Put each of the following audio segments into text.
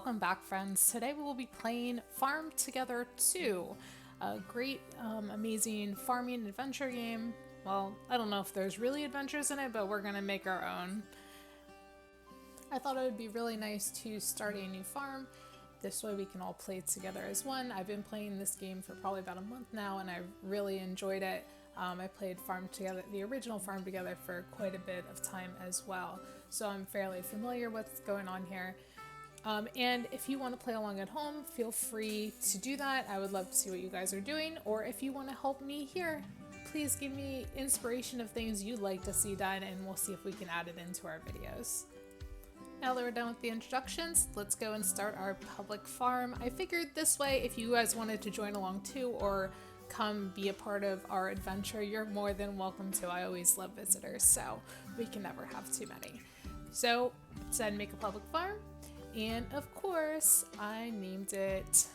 welcome back, friends. Today we will be playing Farm Together 2, a great, amazing farming adventure game. Well, I don't know if there's really adventures in it, but we're gonna make our own. I thought it would be really nice to start a new farm. This way we can all play together as one. I've been playing this game for probably about a month now, and I've really enjoyed it. I played Farm Together, the original Farm Together, for quite a bit of time as well, so I'm fairly familiar with what's going on here. And if you want to play along at home, feel free to do that. I would love to see what you guys are doing, or if you want to help me here, please give me inspiration of things you'd like to see done, and we'll see if we can add it into our videos. Now that we're done with the introductions, let's go and start our public farm. I figured this way, if you guys wanted to join along too, or come be a part of our adventure, you're more than welcome to. I always love visitors, so we can never have too many. So, said make a public farm, and of course, I named it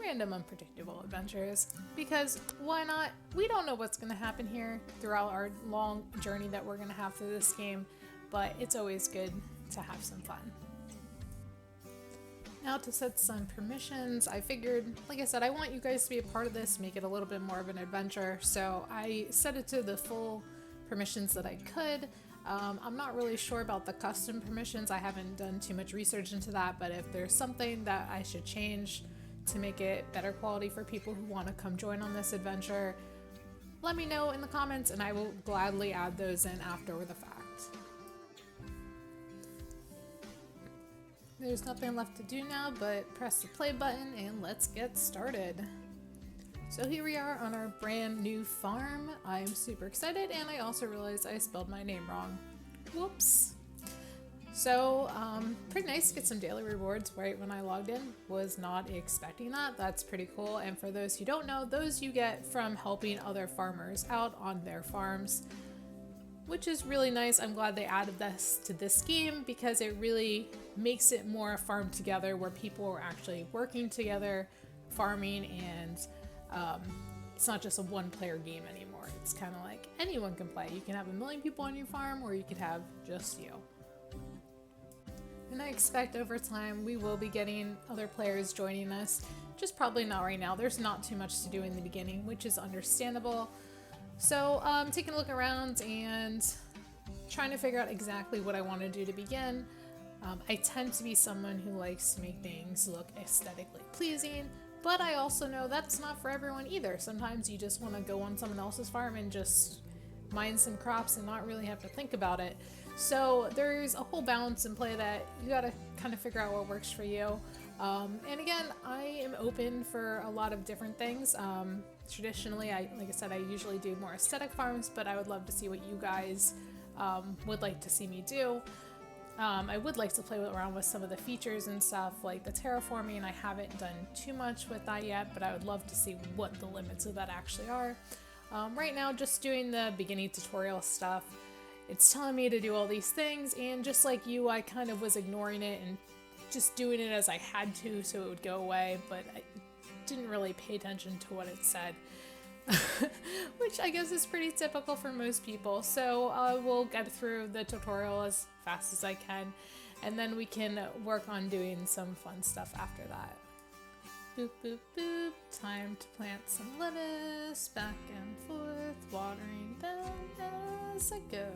Random Unpredictable Adventures, because why not? We don't know what's going to happen here throughout our long journey that we're going to have through this game, but it's always good to have some fun. Now to set some permissions, I figured, like I said, I want you guys to be a part of this, make it a little bit more of an adventure, so I set it to the full permissions that I could. I'm not really sure about the custom permissions. I haven't done too much research into that, but if there's something that I should change to make it better quality for people who want to come join on this adventure, let me know in the comments and I will gladly add those in after the fact. There's nothing left to do now but press the play button and let's get started. So here we are on our brand new farm. I'm super excited, and I also realized I spelled my name wrong. Whoops. So pretty nice to get some daily rewards right when I logged in. Was not expecting that. That's pretty cool. And for those who don't know, those you get from helping other farmers out on their farms, which is really nice. I'm glad they added this to this game because it really makes it more farm together, where people are actually working together, farming, and it's not just a one-player game anymore. It's kind of like anyone can play. You can have 1 million people on your farm, or you could have just you. And I expect over time we will be getting other players joining us, just probably not right now. There's not too much to do in the beginning, which is understandable. So taking a look around and trying to figure out exactly what I want to do to begin. I tend to be someone who likes to make things look aesthetically pleasing, but I also know that's not for everyone either. Sometimes you just want to go on someone else's farm and just mine some crops and not really have to think about it. So there's a whole balance in play that you gotta kind of figure out what works for you. And again, I am open for a lot of different things. Traditionally, like I said, I usually do more aesthetic farms, but I would love to see what you guys would like to see me do. I would like to play around with some of the features and stuff, like the terraforming. I haven't done too much with that yet, but I would love to see what the limits of that actually are. Right now, just doing the beginning tutorial stuff. It's telling me to do all these things, and just like you, I kind of was ignoring it and just doing it as I had to so it would go away, but I didn't really pay attention to what it said. Which I guess is pretty typical for most people. So we'll get through the tutorial as fast as I can, and then we can work on doing some fun stuff after that. Boop, boop, boop. Time to plant some lettuce, back and forth, watering them as I go.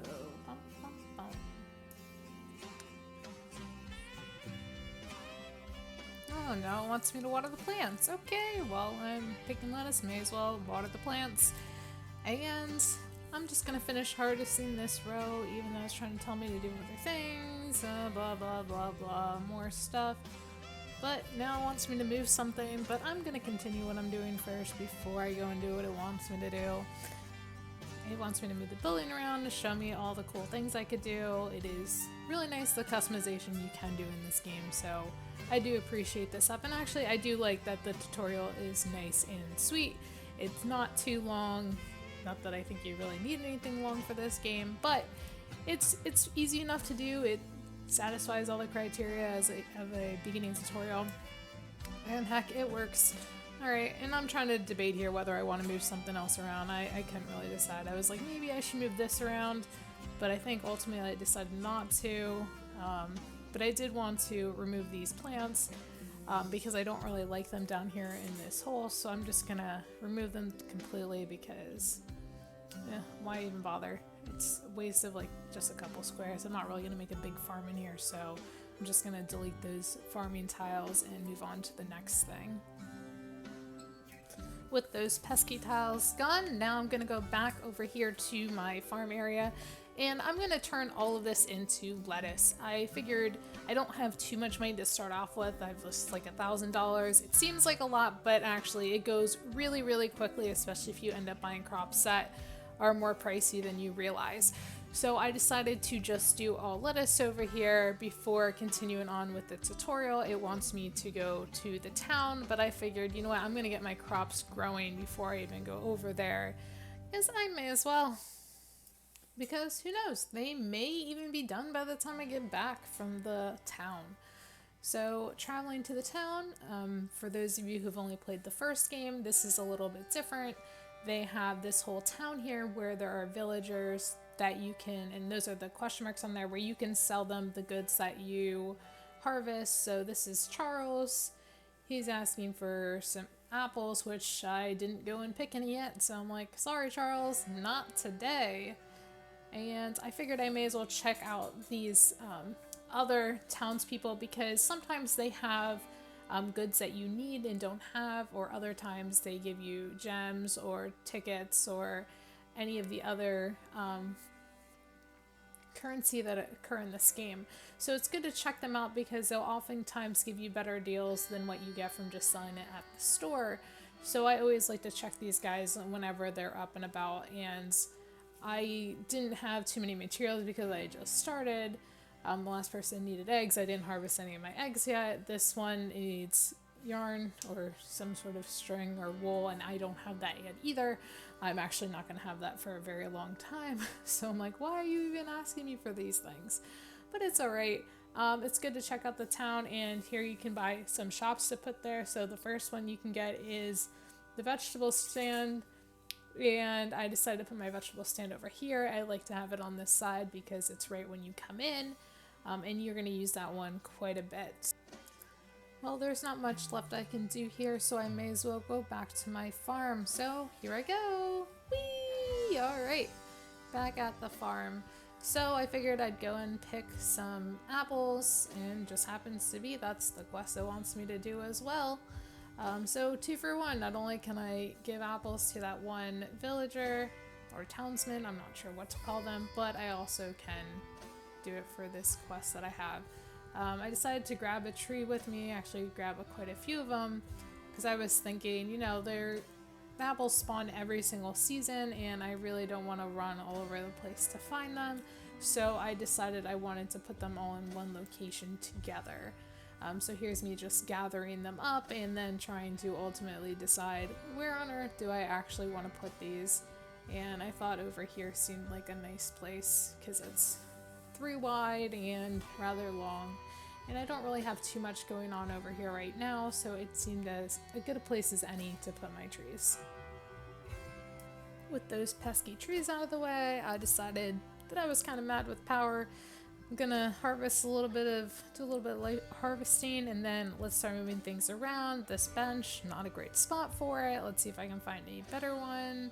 Bum, bum, bum. Oh no, it wants me to water the plants. Okay, well, I'm picking lettuce, may as well water the plants. And I'm just gonna finish harvesting this row, even though it's trying to tell me to do other things, blah blah blah blah, more stuff. But now it wants me to move something, but I'm gonna continue what I'm doing first before I go and do what it wants me to do. It wants me to move the building around to show me all the cool things I could do. It is really nice, the customization you can do in this game, so I do appreciate this up. And actually, I do like that the tutorial is nice and sweet. It's not too long. Not that I think you really need anything long for this game, but it's easy enough to do. It satisfies all the criteria of a beginning tutorial, and heck, it works. Alright, and I'm trying to debate here whether I want to move something else around. I couldn't really decide. I was like, maybe I should move this around, but I think ultimately I decided not to. But I did want to remove these plants because I don't really like them down here in this hole, so I'm just gonna remove them completely because why even bother? It's a waste of like just a couple squares. I'm not really gonna make a big farm in here, so I'm just gonna delete those farming tiles and move on to the next thing. With those pesky tiles gone, now I'm gonna go back over here to my farm area and I'm gonna turn all of this into lettuce. I figured I don't have too much money to start off with. I've just like $1,000. It seems like a lot, but actually it goes really, really quickly, especially if you end up buying crops that are more pricey than you realize. So I decided to just do all lettuce over here before continuing on with the tutorial. It wants me to go to the town, but I figured, you know what, I'm gonna get my crops growing before I even go over there, because I may as well. Because who knows, they may even be done by the time I get back from the town. So traveling to the town, for those of you who've only played the first game, this is a little bit different. They have this whole town here where there are villagers that you can, and those are the question marks on there, where you can sell them the goods that you harvest. So this is Charles. He's asking for some apples, which I didn't go and pick any yet. So I'm like, sorry, Charles, not today. And I figured I may as well check out these other townspeople because sometimes they have goods that you need and don't have, or other times they give you gems or tickets or any of the other currency that occur in this game. So it's good to check them out because they'll oftentimes give you better deals than what you get from just selling it at the store. So I always like to check these guys whenever they're up and about, and I didn't have too many materials because I just started. The last person needed eggs. I didn't harvest any of my eggs yet. This one needs yarn or some sort of string or wool, and I don't have that yet either. I'm actually not going to have that for a very long time. So I'm like, why are you even asking me for these things? But it's alright. It's good to check out the town, and here you can buy some shops to put there. So the first one you can get is the vegetable stand. And I decided to put my vegetable stand over here. I like to have it on this side because it's right when you come in, and you're going to use that one quite a bit. Well, there's not much left I can do here, so I may as well go back to my farm. So here I go. Whee! Alright, back at the farm. So I figured I'd go and pick some apples, and just happens to be that's the quest it wants me to do as well. So 2 for 1, not only can I give apples to that one villager or townsman, I'm not sure what to call them, but I also can do it for this quest that I have. I decided to grab a tree with me, actually grab quite a few of them, because I was thinking, you know, the apples spawn every single season and I really don't want to run all over the place to find them, so I decided I wanted to put them all in one location together. So here's me just gathering them up and then trying to ultimately decide where on earth do I actually want to put these. And I thought over here seemed like a nice place because it's 3 wide and rather long. And I don't really have too much going on over here right now, so it seemed as good a place as any to put my trees. With those pesky trees out of the way, I decided that I was kind of mad with power. I'm gonna harvest do a little bit of light harvesting, and then let's start moving things around. This bench, not a great spot for it. Let's see if I can find a better one.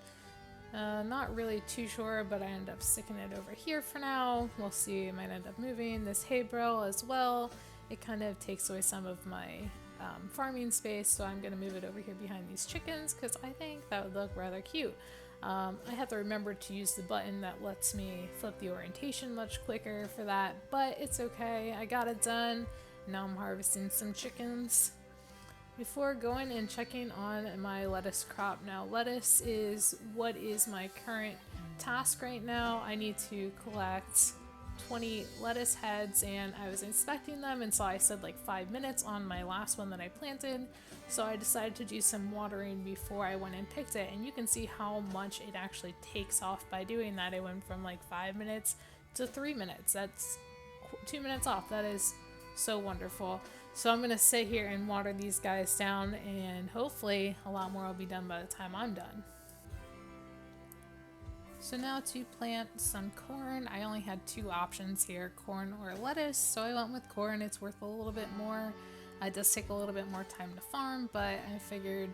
Not really too sure, but I end up sticking it over here for now. We'll see, I might end up moving this hay bale as well. It kind of takes away some of my farming space, so I'm gonna move it over here behind these chickens because I think that would look rather cute. I have to remember to use the button that lets me flip the orientation much quicker for that, but it's okay. I got it done. Now I'm harvesting some chickens. Before going and checking on my lettuce crop, now lettuce is what is my current task right now. I need to collect 20 lettuce heads, and I was inspecting them, and so I said like 5 minutes on my last one that I planted. So I decided to do some watering before I went and picked it, and you can see how much it actually takes off by doing that. It went from like 5 minutes to 3 minutes. That's 2 minutes off. That is so wonderful. So I'm gonna sit here and water these guys down, and hopefully a lot more will be done by the time I'm done. So now to plant some corn, I only had two options here, corn or lettuce, so I went with corn. It's worth a little bit more. It does take a little bit more time to farm, but I figured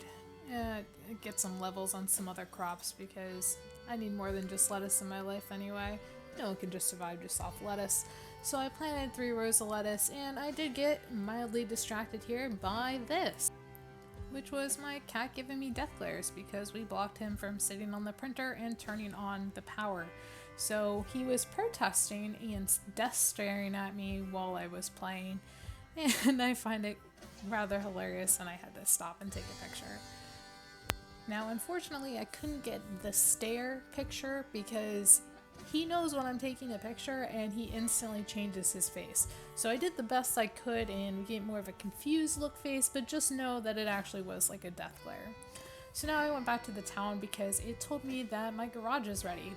get some levels on some other crops because I need more than just lettuce in my life anyway. No one can just survive just off lettuce. So I planted 3 rows of lettuce, and I did get mildly distracted here by this, which was my cat giving me death glares because we blocked him from sitting on the printer and turning on the power. So he was protesting and death staring at me while I was playing, and I find it rather hilarious, and I had to stop and take a picture. Now unfortunately I couldn't get the stare picture because he knows when I'm taking a picture and he instantly changes his face. So I did the best I could and get more of a confused look face, but just know that it actually was like a death glare. So now I went back to the town because it told me that my garage is ready.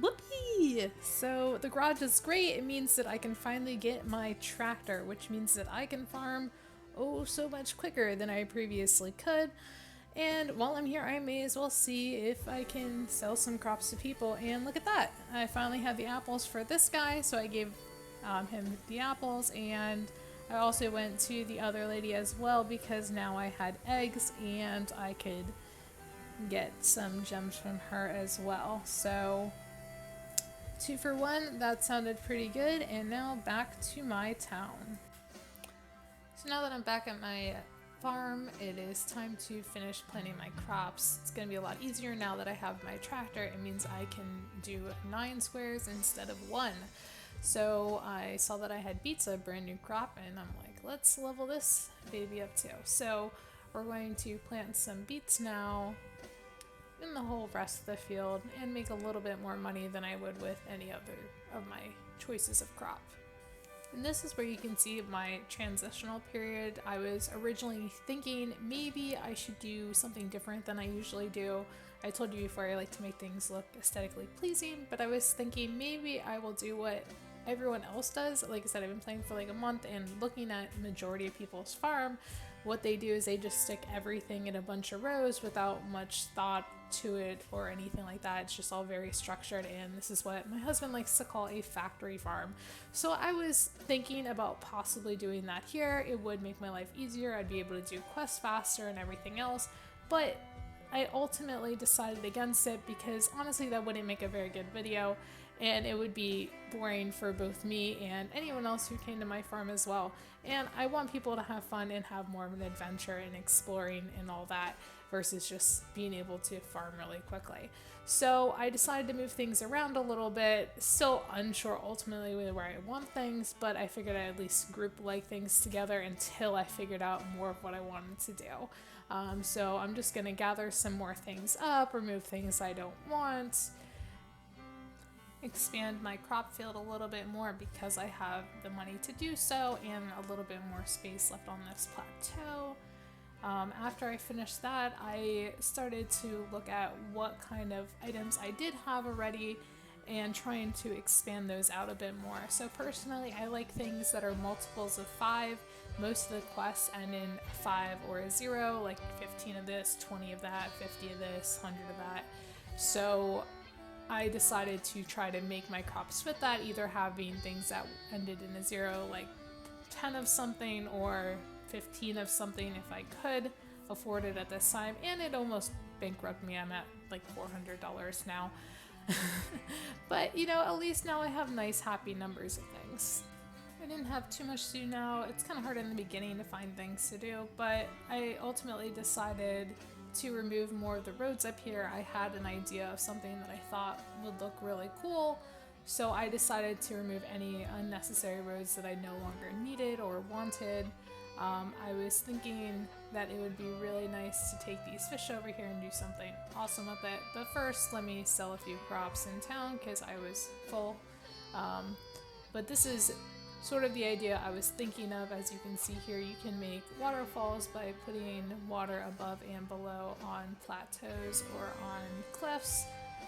Whoopee! So the garage is great. It means that I can finally get my tractor, which means that I can farm oh so much quicker than I previously could. And while I'm here, I may as well see if I can sell some crops to people. And look at that! I finally have the apples for this guy, so I gave him the apples, and I also went to the other lady as well because now I had eggs and I could get some gems from her as well. So 2 for 1, that sounded pretty good. And now back to my town. So now that I'm back at my farm, it is time to finish planting my crops. It's going to be a lot easier now that I have my tractor. It means I can do 9 squares instead of 1. So I saw that I had beets, a brand new crop, and I'm like, let's level this baby up too. So we're going to plant some beets now in the whole rest of the field and make a little bit more money than I would with any other of my choices of crop. And this is where you can see my transitional period. I was originally thinking maybe I should do something different than I usually do. I told you before I like to make things look aesthetically pleasing, but I was thinking maybe I will do what everyone else does. Like I said, I've been playing for like a month and looking at majority of people's farm. What they do is they just stick everything in a bunch of rows without much thought to it or anything like that. It's just all very structured, and this is what my husband likes to call a factory farm. So I was thinking about possibly doing that here. It would make my life easier. I'd be able to do quests faster and everything else, but I ultimately decided against it because honestly that wouldn't make a very good video, and it would be boring for both me and anyone else who came to my farm as well. And I want people to have fun and have more of an adventure and exploring and all that versus just being able to farm really quickly. So I decided to move things around a little bit, still unsure ultimately where I want things, but I figured I'd at least group like things together until I figured out more of what I wanted to do. So I'm just gonna gather some more things up, remove things I don't want, expand my crop field a little bit more because I have the money to do so and a little bit more space left on this plateau. After I finished that, I started to look at what kind of items I did have already and trying to expand those out a bit more. So personally, I like things that are multiples of 5. Most of the quests end in 5 or a 0, like 15 of this, 20 of that, 50 of this, 100 of that. So I decided to try to make my crops fit that, either having things that ended in a 0, like 10 of something, or 15 of something if I could afford it at this time. And it almost bankrupted me. I'm at like $400 now. But you know, at least now I have nice happy numbers of things. I didn't have too much to do now. It's kind of hard in the beginning to find things to do, but I ultimately decided to remove more of the roads up here. I had an idea of something that I thought would look really cool, so I decided to remove any unnecessary roads that I no longer needed or wanted. I was thinking that it would be really nice to take these fish over here and do something awesome with it, but first let me sell a few crops in town because I was full. But this is sort of the idea I was thinking of. As you can see here, you can make waterfalls by putting water above and below on plateaus or on cliffs.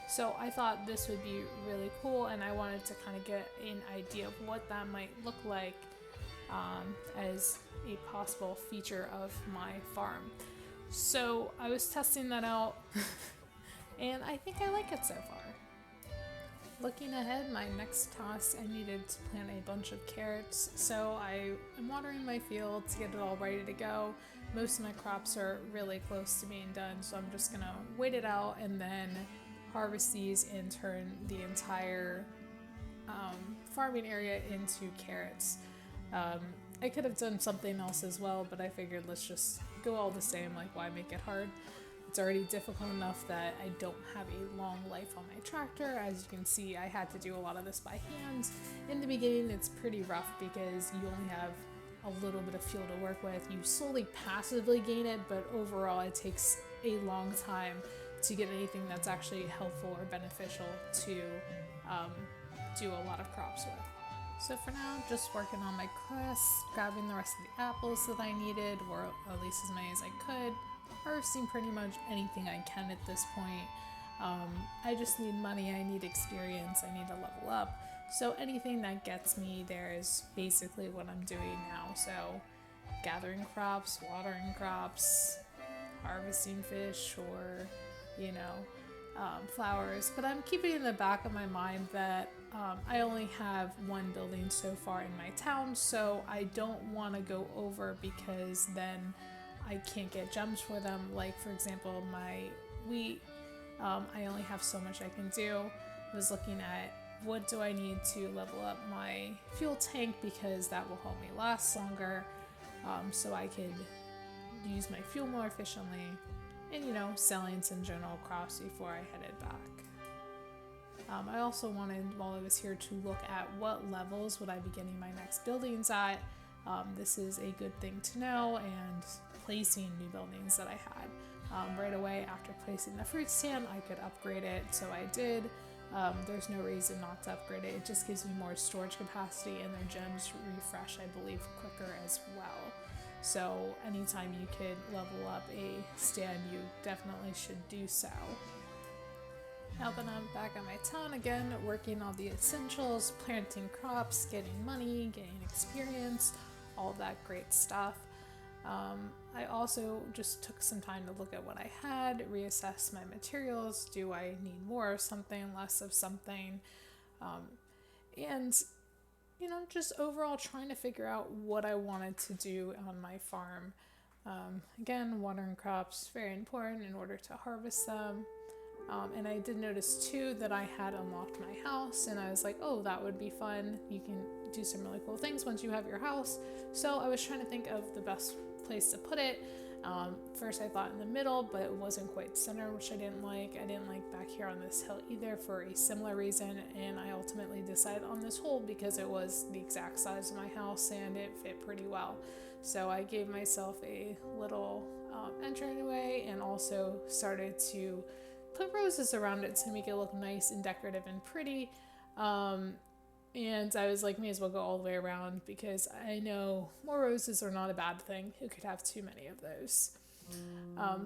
So I thought this would be really cool, and I wanted to kind of get an idea of what that might look like as a possible feature of my farm. So I was testing that out and I think I like it so far. looking ahead, my next task, I needed to plant a bunch of carrots, so I am watering my field to get it all ready to go. Most of my crops are really close to being done, so I'm just gonna wait it out and then harvest these and turn the entire farming area into carrots. I could have done something else as well, but I figured let's just go all the same, like why make it hard? It's already difficult enough that I don't have a long life on my tractor. As you can see, I had to do a lot of this by hand. In the beginning, it's pretty rough because you only have a little bit of fuel to work with. You slowly passively gain it, but overall it takes a long time to get anything that's actually helpful or beneficial to do a lot of crops with. So for now, just working on my crust, grabbing the rest of the apples that I needed, or at least as many as I could, harvesting pretty much anything I can at this point. I just need money, I need experience, I need to level up. So anything that gets me there is basically what I'm doing now. So gathering crops, watering crops, harvesting fish, or flowers. But I'm keeping in the back of my mind that I only have one building so far in my town, so I don't want to go over because then I can't get gems for them. Like for example, my wheat, I only have so much I can do. I was looking at what do I need to level up my fuel tank because that will help me last longer, so I could use my fuel more efficiently and selling some general crops before I headed back. I also wanted, while I was here, to look at what levels would I be getting my next buildings at. This is a good thing to know, and placing new buildings that I had. Right away after placing the fruit stand, I could upgrade it, so I did. There's no reason not to upgrade it. It just gives me more storage capacity, and their gems refresh, I believe, quicker as well. So anytime you could level up a stand, you definitely should do so. Now that I'm back at my town again, working on the essentials, planting crops, getting money, getting experience, all of that great stuff. I also just took some time to look at what I had, reassess my materials. Do I need more of something, less of something? And just overall trying to figure out what I wanted to do on my farm. Again, watering crops, very important in order to harvest them. And I did notice too that I had unlocked my house, and I was like, oh, that would be fun. You can do some really cool things once you have your house. So I was trying to think of the best place to put it. First I thought in the middle, but it wasn't quite center, which I didn't like. I didn't like back here on this hill either for a similar reason, and I ultimately decided on this hole because it was the exact size of my house and it fit pretty well. So I gave myself a little entryway and also started to put roses around it to make it look nice and decorative and pretty. And I was like, may as well go all the way around because I know more roses are not a bad thing. Who could have too many of those?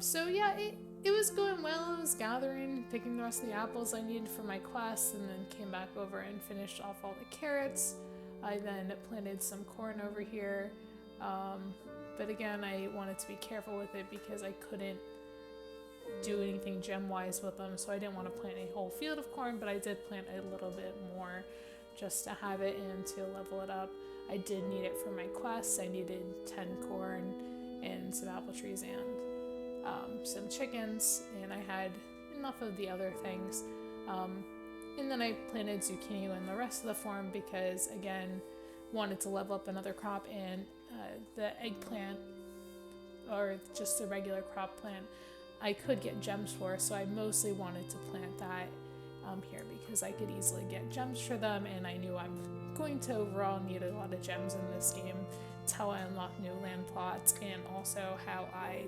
So yeah, it was going well. I was gathering, picking the rest of the apples I needed for my quest, and then came back over and finished off all the carrots. I then planted some corn over here. But again, I wanted to be careful with it because I couldn't do anything gem-wise with them, so I didn't want to plant a whole field of corn, but I did plant a little bit more just to have it and to level it up. I did need it for my quests. I needed 10 corn and some apple trees and some chickens, and I had enough of the other things. And then I planted zucchini in the rest of the farm because, again, wanted to level up another crop, and the eggplant, or just a regular crop plant, I could get gems for, so I mostly wanted to plant that here because I could easily get gems for them, and I knew I'm going to overall need a lot of gems in this game. It's how I unlock new land plots and also how I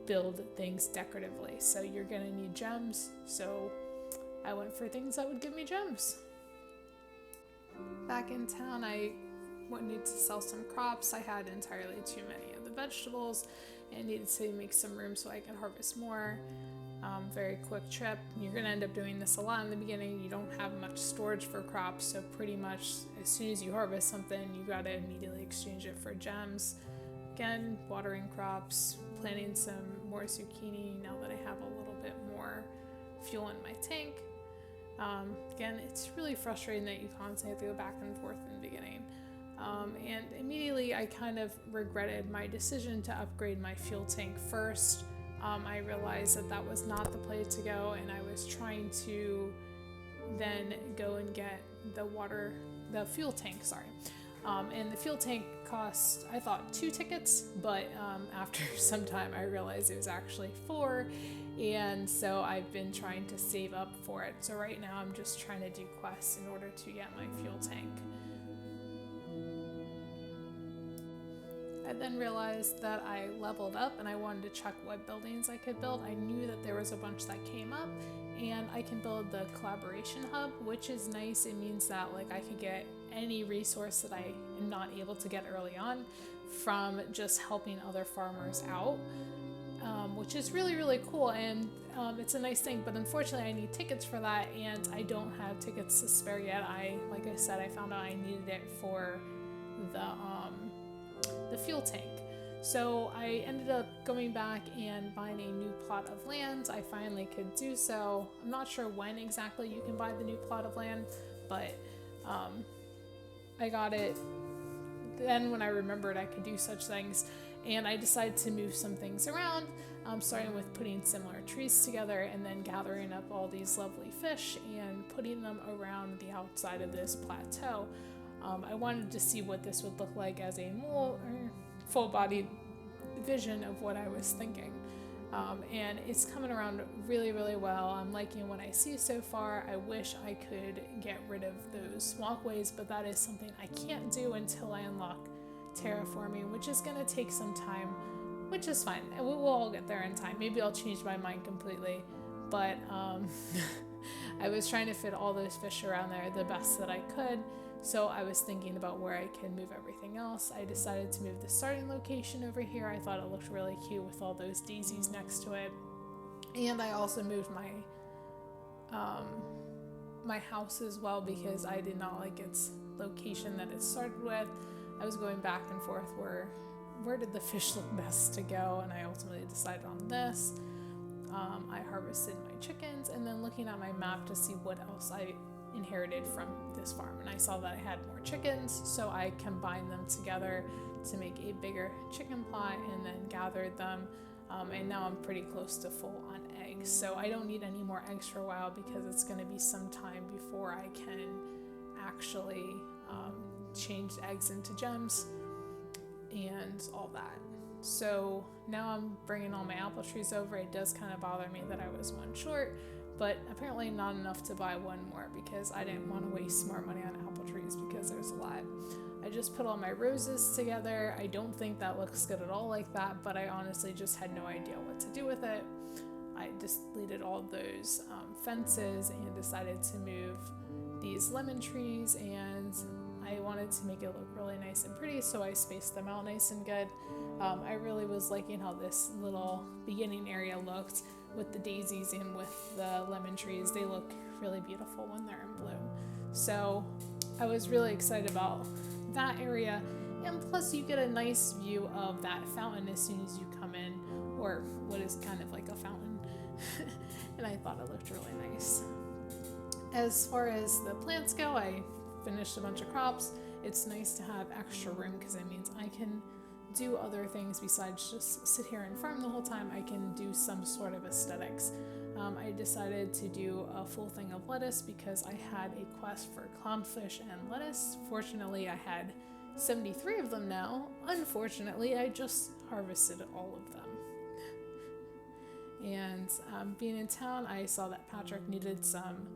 build things decoratively. So you're gonna need gems, so I went for things that would give me gems. Back in town, I wanted to sell some crops. I had entirely too many of the vegetables and needed to make some room so I could harvest more. Very quick trip. You're going to end up doing this a lot in the beginning. You don't have much storage for crops, so pretty much as soon as you harvest something, you got to immediately exchange it for gems. Again, watering crops, planting some more zucchini now that I have a little bit more fuel in my tank. Again, it's really frustrating that you constantly have to go back and forth in the beginning. And immediately I kind of regretted my decision to upgrade my fuel tank first. I realized that that was not the play to go, and I was trying to then go and get the fuel tank, and the fuel tank cost, I thought, 2 tickets, but after some time I realized it was actually 4, and so I've been trying to save up for it. So right now I'm just trying to do quests in order to get my fuel tank. I then realized that I leveled up and I wanted to check what buildings I could build. I knew that there was a bunch that came up, and I can build the collaboration hub, which is nice. It means that like I could get any resource that I am not able to get early on from just helping other farmers out, which is really, really cool. And it's a nice thing, but unfortunately I need tickets for that, and I don't have tickets to spare yet. Like I said, I found out I needed it for the fuel tank. So I ended up going back and buying a new plot of land. I finally could do so. I'm not sure when exactly you can buy the new plot of land, but I got it then when I remembered I could do such things, and I decided to move some things around, starting with putting similar trees together and then gathering up all these lovely fish and putting them around the outside of this plateau. I wanted to see what this would look like as a more full-bodied vision of what I was thinking. And it's coming around really, really well. I'm liking what I see so far. I wish I could get rid of those walkways, but that is something I can't do until I unlock terraforming, which is going to take some time, which is fine. We'll all get there in time. Maybe I'll change my mind completely, but I was trying to fit all those fish around there the best that I could. So I was thinking about where I can move everything else. I decided to move the starting location over here. I thought it looked really cute with all those daisies next to it. And I also moved my house as well, because I did not like its location that it started with. I was going back and forth where did the fish look best to go, and I ultimately decided on this. I harvested my chickens, and then looking at my map to see what else I inherited from this farm, and I saw that I had more chickens, so I combined them together to make a bigger chicken plot and then gathered them, and now I'm pretty close to full on eggs, so I don't need any more eggs for a while because it's going to be some time before I can actually change eggs into gems and all that. So now I'm bringing all my apple trees over. It does kind of bother me that I was one short, but apparently not enough to buy one more because I didn't want to waste more money on apple trees because there's a lot. I just put all my roses together. I don't think that looks good at all like that, but I honestly just had no idea what to do with it. I just deleted all those fences and decided to move these lemon trees, and I wanted to make it look really nice and pretty, so I spaced them out nice and good. I really was liking how this little beginning area looked with the daisies and with the lemon trees. They look really beautiful when they're in bloom. So I was really excited about that area, and plus you get a nice view of that fountain as soon as you come in, or what is kind of like a fountain. And I thought it looked really nice. As far as the plants go, I finished a bunch of crops. It's nice to have extra room because it means I can do other things besides just sit here and farm the whole time. I can do some sort of aesthetics. I decided to do a full thing of lettuce because I had a quest for clownfish and lettuce. Fortunately, I had 73 of them now. Unfortunately, I just harvested all of them. And being in town, I saw that Patrick needed some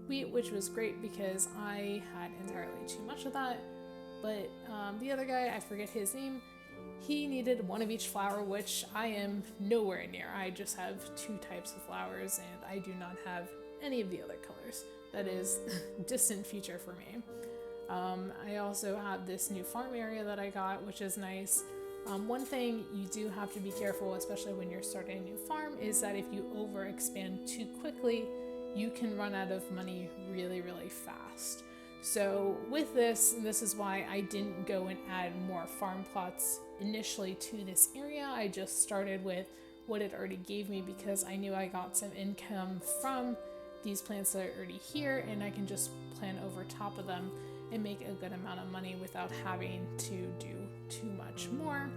wheat, which was great because I had entirely too much of that. But the other guy, I forget his name, he needed one of each flower, which I am nowhere near. I just have 2 types of flowers, and I do not have any of the other colors. That is distant future for me. I also have this new farm area that I got, which is nice. One thing you do have to be careful, especially when you're starting a new farm, is that if you overexpand too quickly, you can run out of money really, really fast. So with this is why I didn't go and add more farm plots initially to this area. I just started with what it already gave me because I knew I got some income from these plants that are already here, and I can just plant over top of them and make a good amount of money without having to do too much more.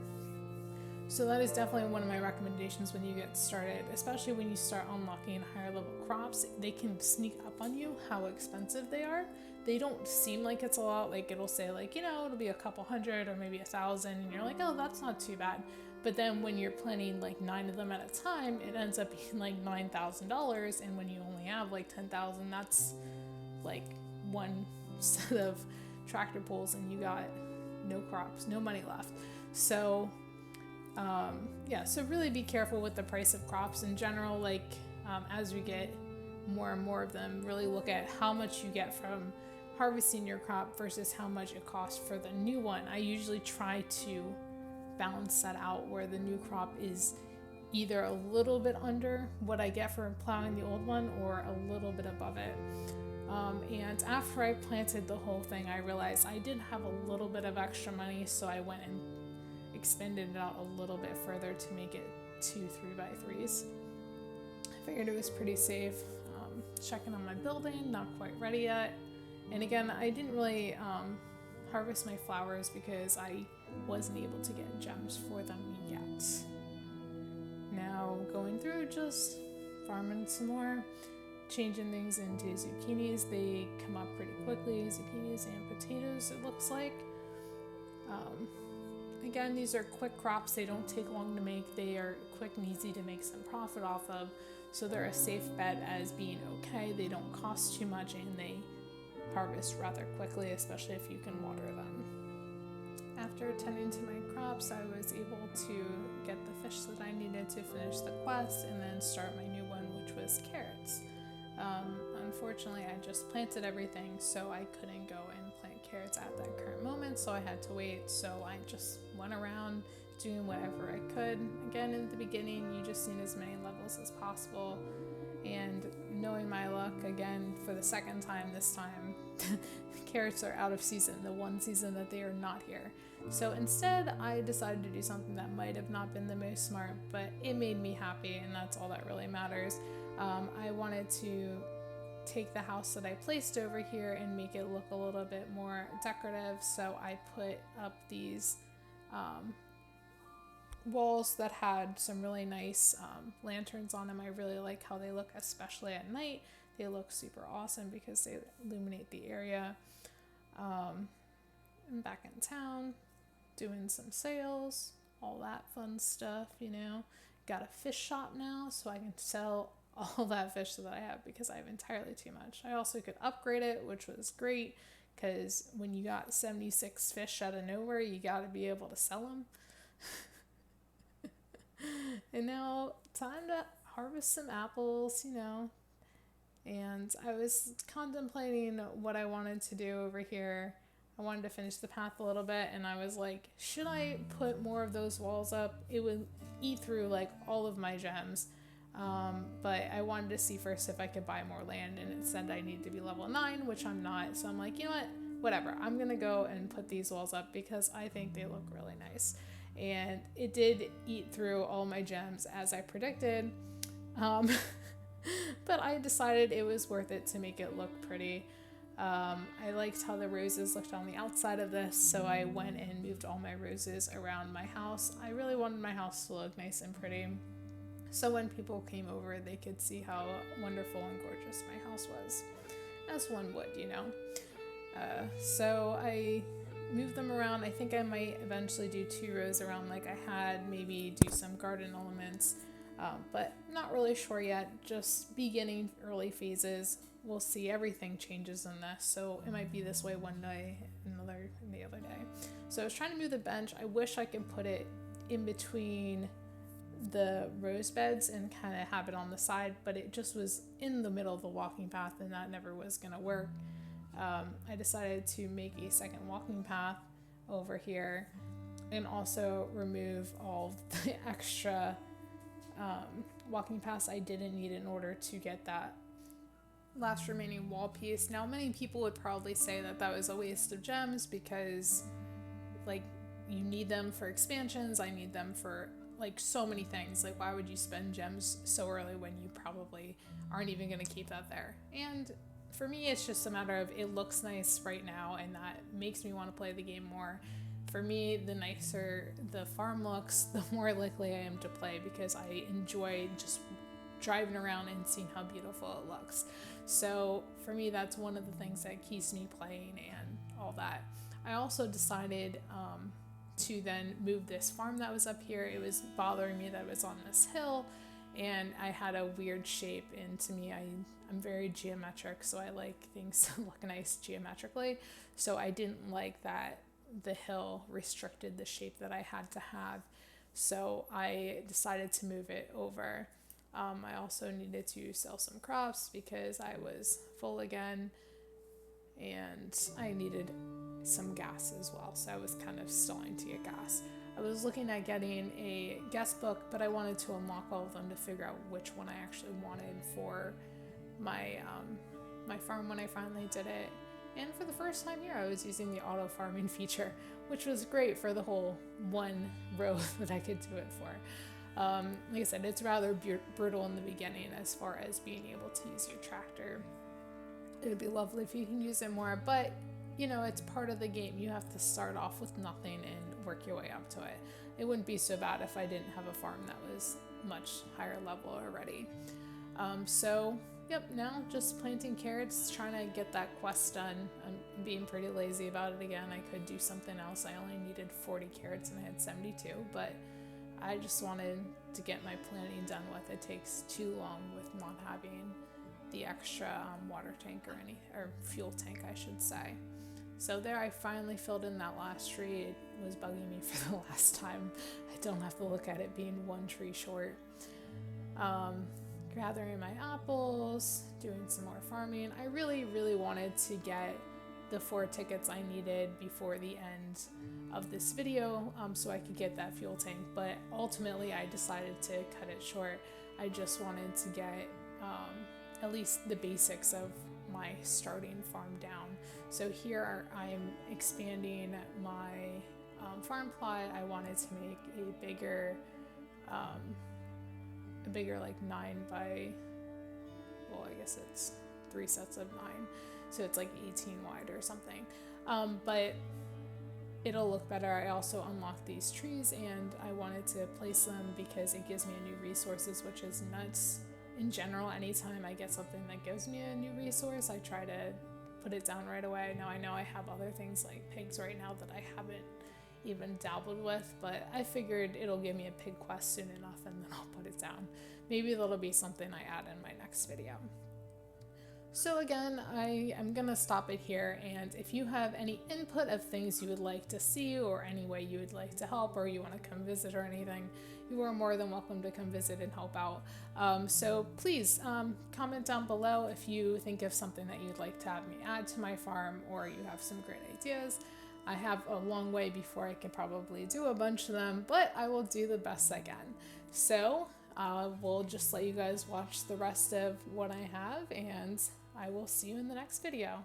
So that is definitely one of my recommendations when you get started, especially when you start unlocking higher level crops. They can sneak up on you how expensive they are. They don't seem like it's a lot, like it'll say like, it'll be a couple hundred or maybe 1,000, and you're like, oh, that's not too bad. But then when you're planting like 9 of them at a time, it ends up being like $9,000, and when you only have like 10,000, that's like one set of tractor pulls and you got no crops, no money left. So so really be careful with the price of crops in general. Like as we get more and more of them, really look at how much you get from harvesting your crop versus how much it costs for the new one. I usually try to balance that out where the new crop is either a little bit under what I get for plowing the old one or a little bit above it. And after I planted the whole thing, I realized I did have a little bit of extra money, so I went and expanded it out a little bit further to make it 2 3x3s. I figured it was pretty safe. Checking on my building, not quite ready yet. And again, I didn't really harvest my flowers because I wasn't able to get gems for them yet. Now going through, just farming some more, changing things into zucchinis. They come up pretty quickly, zucchinis and potatoes, it looks like. Again, these are quick crops. They don't take long to make. They are quick and easy to make some profit off of. So they're a safe bet as being okay. They don't cost too much and they harvest rather quickly, especially if you can water them. After tending to my crops, I was able to get the fish that I needed to finish the quest and then start my new one, which was carrots. Unfortunately, I just planted everything, so I couldn't go and plant carrots at that current moment, so I had to wait. So I just went around doing whatever I could. Again, in the beginning, you just need as many levels as possible. And knowing my luck, again, for the second time this time, carrots are out of season, the one season that they are not here. So instead, I decided to do something that might have not been the most smart, but it made me happy, and that's all that really matters. I wanted to take the house that I placed over here and make it look a little bit more decorative, so I put up these walls that had some really nice lanterns on them. I really like how they look, especially at night. They look super awesome because they illuminate the area. I'm back in town doing some sales, all that fun stuff, Got a fish shop now, so I can sell all that fish that I have because I have entirely too much. I also could upgrade it, which was great because when you got 76 fish out of nowhere, you got to be able to sell them. And now time to harvest some apples, and I was contemplating what I wanted to do over here. I wanted to finish the path a little bit, and I was like, should I put more of those walls up? It would eat through like all of my gems. But I wanted to see first if I could buy more land, and it said I need to be level 9, which I'm not. So I'm like, you know what? Whatever. I'm going to go and put these walls up because I think they look really nice. And it did eat through all my gems as I predicted. But I decided it was worth it to make it look pretty. I liked how the roses looked on the outside of this, so I went and moved all my roses around my house. I really wanted my house to look nice and pretty. So when people came over, they could see how wonderful and gorgeous my house was. As one would, So I moved them around. I think I might eventually do 2 rows around like I had, maybe do some garden elements, but not really sure yet. Just beginning early phases. We'll see. Everything changes in this, so it might be this way one day, another the other day. So I was trying to move the bench. I wish I could put it in between the rose beds and kind of have it on the side, but it just was in the middle of the walking path, and that never was going to work. I decided to make a second walking path over here and also remove all the extra walking paths I didn't need in order to get that last remaining wall piece. Now, many people would probably say that that was a waste of gems because, like, you need them for expansions. I need them for like so many things. Like, why would you spend gems so early when you probably aren't even going to keep that there? And for me, it's just a matter of it looks nice right now, and that makes me want to play the game more. For me, the nicer the farm looks, the more likely I am to play, because I enjoy just driving around and seeing how beautiful it looks. So for me, that's one of the things that keeps me playing and all that. I also decided to then move this farm that was up here. It was bothering me that it was on this hill, and I had a weird shape, and to me, I'm very geometric, so I like things to look nice geometrically. So I didn't like that the hill restricted the shape that I had to have. So I decided to move it over. I also needed to sell some crops because I was full again, and I needed some gas as well, so I was kind of stalling to get gas. I was looking at getting a guest book, but I wanted to unlock all of them to figure out which one I actually wanted for my my farm when I finally did it. And for the first time here, I was using the auto farming feature, which was great for the whole one row that I could do it for. Like I said, it's rather brutal in the beginning as far as being able to use your tractor. It would be lovely if you can use it more, but you know, it's part of the game. You have to start off with nothing and work your way up to it. It wouldn't be so bad if I didn't have a farm that was much higher level already. Yep, now just planting carrots, trying to get that quest done. I'm being pretty lazy about it again. I could do something else. I only needed 40 carrots and I had 72, but I just wanted to get my planting done with. It takes too long with not having the extra water tank or fuel tank, I should say. So there, I finally filled in that last tree. It was bugging me for the last time. I don't have to look at it being one tree short. Gathering my apples, doing some more farming. I really, really wanted to get the 4 tickets I needed before the end of this video, so I could get that fuel tank, but ultimately I decided to cut it short. I just wanted to get at least the basics of my starting farm down. So here I'm expanding my farm plot. I wanted to make a bigger like 9 by, well, I guess it's 3 sets of 9, so it's like 18 wide or something, but it'll look better. I also unlocked these trees and I wanted to place them because it gives me a new resources, which is nuts. In general, anytime I get something that gives me a new resource, I try to put it down right away. Now I know I have other things like pigs right now that I haven't even dabbled with, but I figured it'll give me a pig quest soon enough and then I'll put it down. Maybe that'll be something I add in my next video. So again, I am gonna stop it here, and if you have any input of things you would like to see or any way you would like to help, or you want to come visit or anything, you are more than welcome to come visit and help out. So please comment down below if you think of something that you'd like to have me add to my farm, or you have some great ideas. I have a long way before I can probably do a bunch of them, but I will do the best I can. So we'll just let you guys watch the rest of what I have, and I will see you in the next video.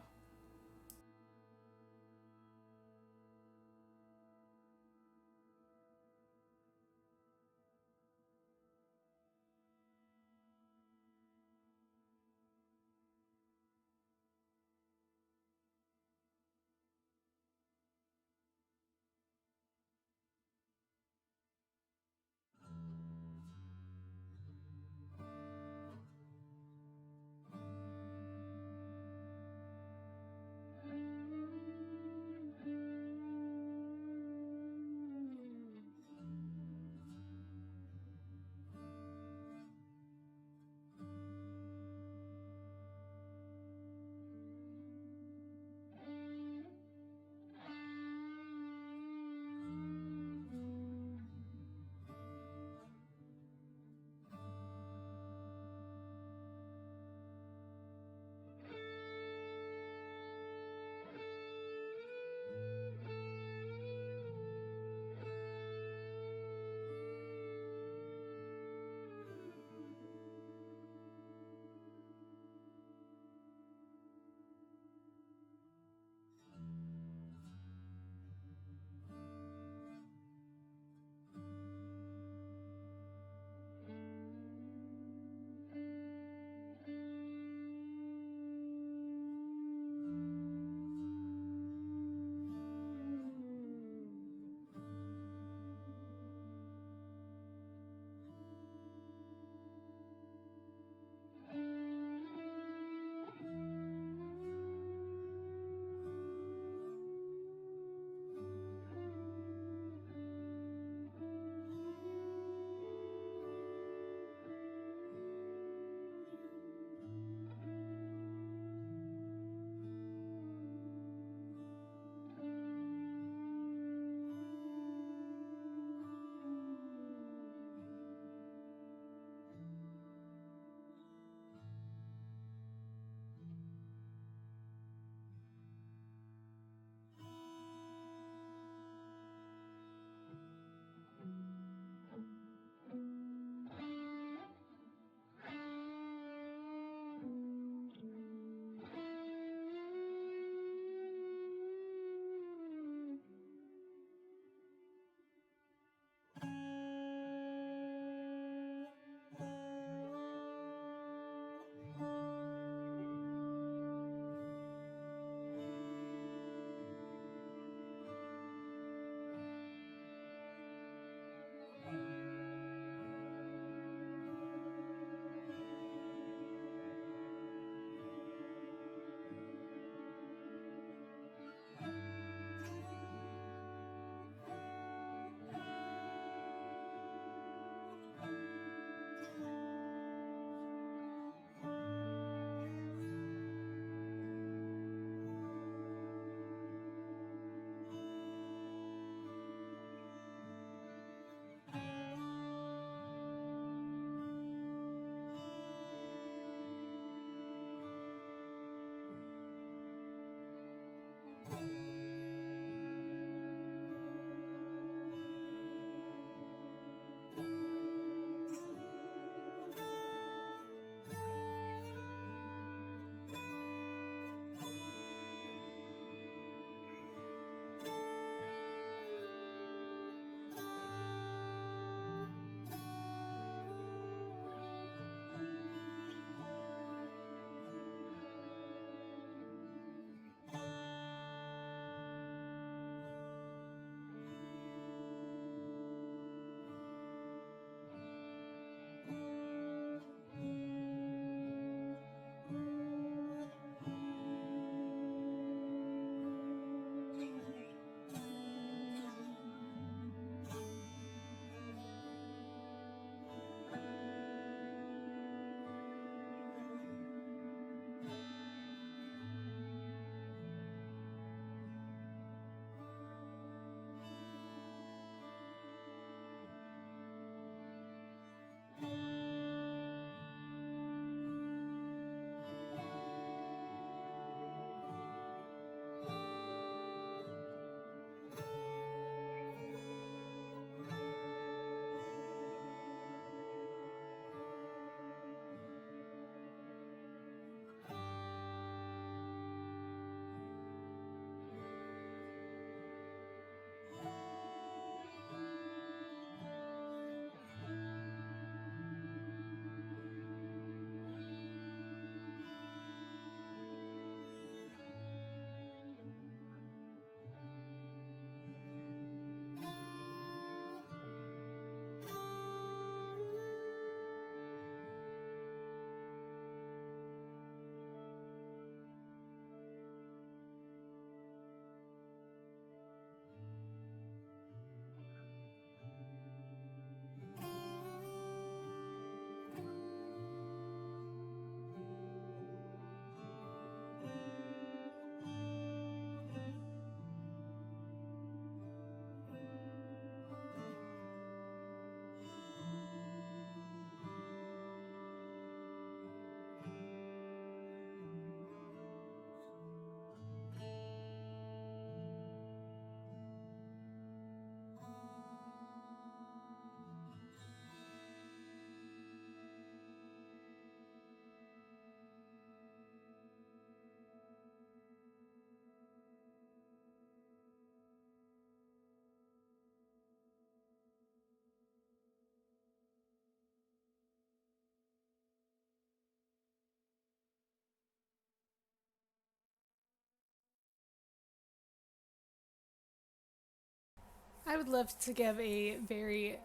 I would love to give a very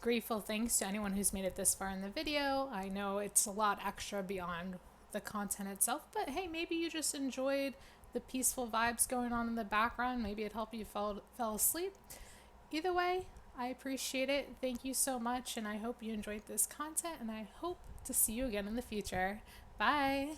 grateful thanks to anyone who's made it this far in the video. I know it's a lot extra beyond the content itself, but hey, maybe you just enjoyed the peaceful vibes going on in the background. Maybe it helped you fell asleep. Either way, I appreciate it. Thank you so much, and I hope you enjoyed this content, and I hope to see you again in the future. Bye!